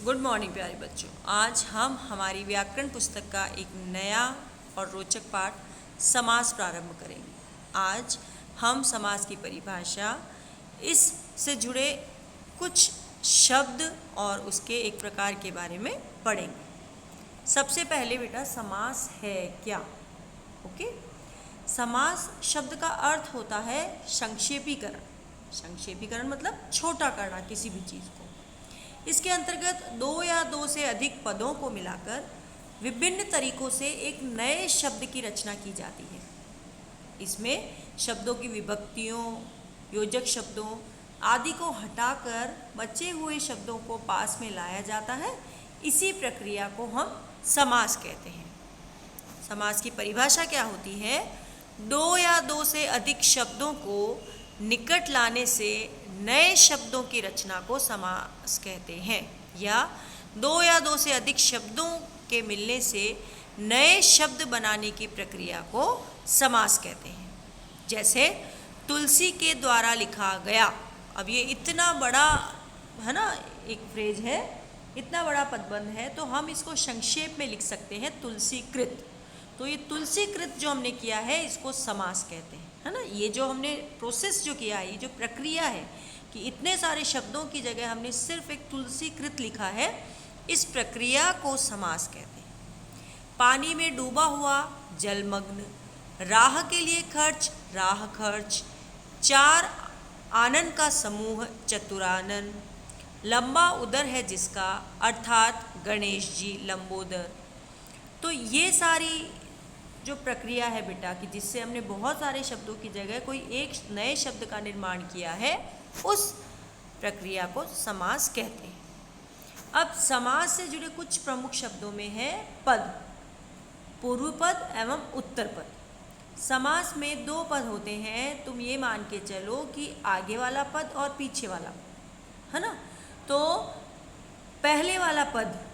Good morning प्यारे बच्चों। आज हम हमारी व्याकरण पुस्तक का एक नया और रोचक पाठ समास प्रारंभ करेंगे। आज हम समास की परिभाषा, इससे जुड़े कुछ शब्द और उसके एक प्रकार के बारे में पढ़ेंगे। सबसे पहले बेटा समास है क्या? ओके, समास शब्द का अर्थ होता है संक्षेपीकरण। संक्षेपीकरण मतलब छोटा करना किसी भी चीज़ को। इसके अंतर्गत दो या दो से अधिक पदों को मिलाकर विभिन्न तरीकों से एक नए शब्द की रचना की जाती है। इसमें शब्दों की विभक्तियों, योजक शब्दों आदि को हटाकर बचे हुए शब्दों को पास में लाया जाता है। इसी प्रक्रिया को हम समास कहते हैं। समास की परिभाषा क्या होती है? दो या दो से अधिक शब्दों को निकट लाने से नए शब्दों की रचना को समास कहते हैं, या दो या दो से अधिक शब्दों के मिलने से नए शब्द बनाने की प्रक्रिया को समास कहते हैं। जैसे तुलसी के द्वारा लिखा गया। अब ये इतना बड़ा है ना, एक फ्रेज है, इतना बड़ा पदबंध है, तो हम इसको संक्षेप में लिख सकते हैं तुलसीकृत। तो ये तुलसीकृत जो हमने किया है इसको समास कहते हैं, है ना। ये जो हमने प्रोसेस जो किया है, ये जो प्रक्रिया है कि इतने सारे शब्दों की जगह हमने सिर्फ एक तुलसीकृत लिखा है, इस प्रक्रिया को समास कहते हैं। पानी में डूबा हुआ, जलमग्न। राह के लिए खर्च, राह खर्च। चार आनन का समूह, चतुरानन। लंबा उदर है जिसका, अर्थात गणेश जी लंबोदर। तो ये सारी जो प्रक्रिया है बेटा कि जिससे हमने बहुत सारे शब्दों की जगह कोई एक नए शब्द का निर्माण किया है, उस प्रक्रिया को समास कहते हैं। अब समास से जुड़े कुछ प्रमुख शब्दों में है पद, पूर्व पद एवं उत्तर पद। समास में दो पद होते हैं। तुम ये मान के चलो कि आगे वाला पद और पीछे वाला पद, है ना। तो पहले वाला पद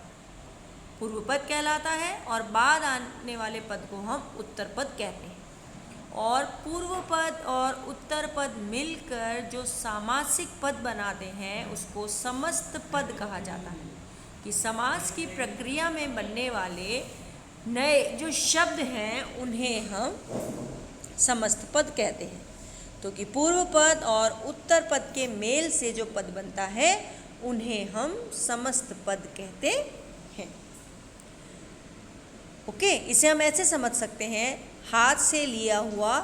पूर्व पद कहलाता है और बाद आने वाले पद को हम उत्तर पद कहते हैं। और पूर्व पद और उत्तर पद मिलकर जो सामासिक पद बनाते हैं उसको समस्त पद कहा जाता है। कि समास की प्रक्रिया में बनने वाले नए जो शब्द हैं उन्हें हम समस्त पद कहते हैं। तो कि पूर्व पद और उत्तर पद के मेल से जो पद बनता है उन्हें हम समस्त पद कहते हैं। ओके, इसे हम ऐसे समझ सकते हैं, हाथ से लिया हुआ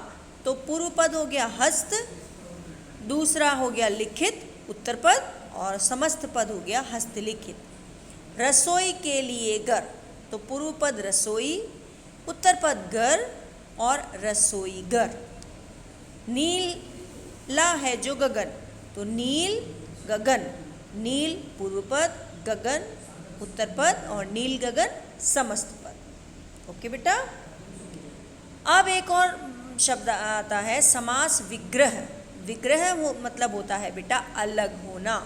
तो पूर्व पद हो गया हस्त, दूसरा हो गया लिखित उत्तर पद, और समस्त पद हो गया हस्तलिखित। रसोई के लिए घर, तो पूर्व पद रसोई, उत्तर पद घर और रसोई घर। नीला है जो गगन, तो नील गगन। नील पूर्व पद, गगन उत्तर पद और नील गगन समस्त पद। ओके बेटा। अब एक और शब्द आता है समास विग्रह। विग्रह मतलब होता है बेटा अलग होना।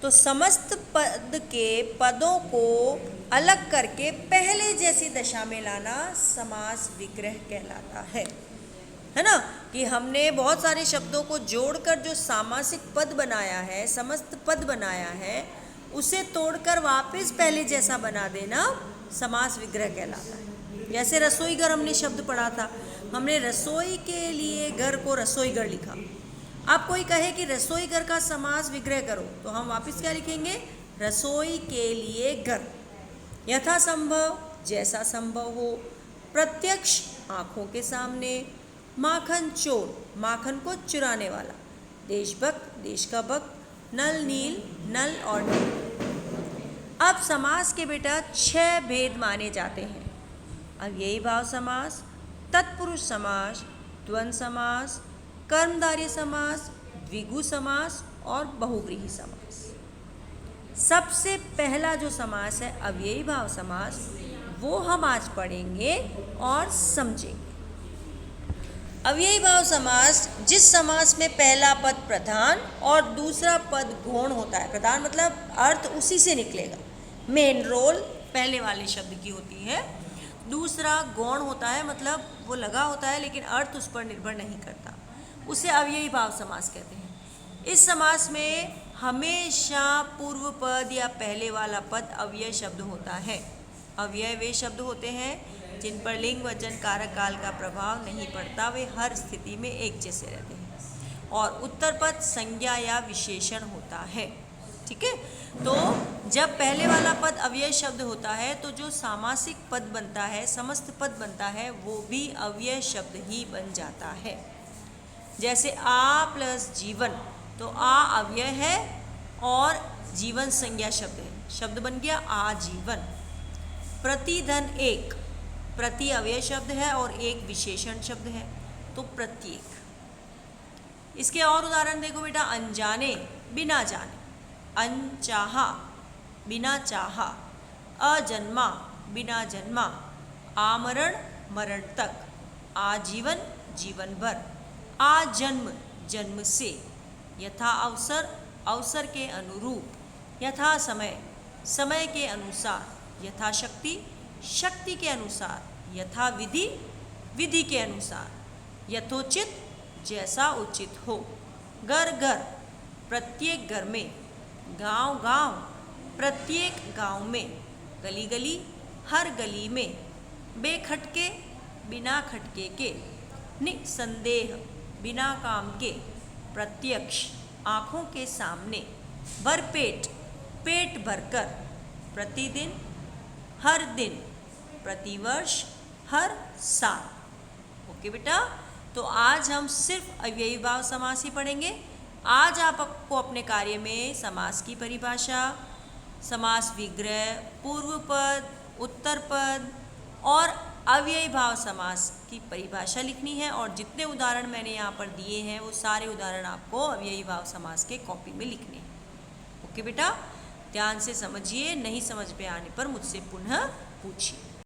तो समस्त पद के पदों को अलग करके पहले जैसी दशा में लाना समास विग्रह कहलाता है ना। कि हमने बहुत सारे शब्दों को जोड़कर जो सामासिक पद बनाया है, समस्त पद बनाया है, उसे तोड़कर वापस पहले जैसा बना देना समास विग्रह कहलाता है। जैसे रसोई घर हमने शब्द पढ़ा था, हमने रसोई के लिए घर को रसोई घर लिखा। अब कोई कहे कि रसोई घर का समास विग्रह करो, तो हम वापस क्या लिखेंगे? रसोई के लिए घर। यथा संभव, जैसा संभव हो। प्रत्यक्ष, आँखों के सामने। माखन चोर, माखन को चुराने वाला। देशभक्त, देश का भक्त। नल नील, नल और नील। अब समास के बेटा 6 भेद माने जाते हैं। अब यही भाव समास, तत्पुरुष समास, द्वंद्व समास, कर्मधारय समास, द्विगु समास और बहुव्रीहि समास। सबसे पहला जो समास है अव्ययी भाव समास, वो हम आज पढ़ेंगे और समझेंगे। अव्ययी भाव समास, जिस समास में पहला पद प्रधान और दूसरा पद गौण होता है। प्रधान मतलब अर्थ उसी से निकलेगा, मेन रोल पहले वाले शब्द की होती है। दूसरा गौण होता है, मतलब वो लगा होता है लेकिन अर्थ उस पर निर्भर नहीं करता, उसे अव्ययी भाव समास कहते हैं। इस समास में हमेशा पूर्व पद या पहले वाला पद अव्यय शब्द होता है। अव्यय वे शब्द होते हैं जिन पर लिंग वचन कारक काल का प्रभाव नहीं पड़ता, वे हर स्थिति में एक जैसे रहते हैं। और उत्तर पद संज्ञा या विशेषण होता है। ठीक है, तो जब पहले वाला पद अव्यय शब्द होता है तो जो सामासिक पद बनता है, समस्त पद बनता है, वो भी अव्यय शब्द ही बन जाता है। जैसे आ प्लस जीवन, तो आ अव्यय है और जीवन संज्ञा शब्द है, शब्द बन गया आजीवन। प्रतिधन एक, प्रति अव्यय शब्द है और एक विशेषण शब्द है, तो प्रत्येक। इसके और उदाहरण देखो बेटा, अनजाने बिना जाने, अनचाहा बिना चाहा, अजन्मा बिना जन्मा, आमरण मरण तक, आजीवन जीवन भर, आजन्म जन्म से, यथा अवसर अवसर के अनुरूप, यथा समय समय के अनुसार, यथा शक्ति शक्ति के अनुसार, यथा विधि विधि के अनुसार, यथोचित जैसा उचित हो, घर घर प्रत्येक घर में, गांव गांव प्रत्येक गांव में, गली गली हर गली में, बेखटके बिना खटके के, निसंदेह बिना काम के, प्रत्यक्ष आँखों के सामने, भरपेट पेट भरकर, प्रतिदिन हर दिन, प्रतिवर्ष हर साल। ओके बेटा, तो आज हम सिर्फ अव्ययी भाव समास ही पढ़ेंगे। आज आपको अपने कार्य में समास की परिभाषा, समास विग्रह, पूर्व पद, उत्तर पद और अव्ययी भाव समास की परिभाषा लिखनी है। और जितने उदाहरण मैंने यहाँ पर दिए हैं वो सारे उदाहरण आपको अव्ययी भाव समास के कॉपी में लिखने हैं। ओके बेटा, ध्यान से समझिए, नहीं समझ में आने पर मुझसे पुनः पूछिए।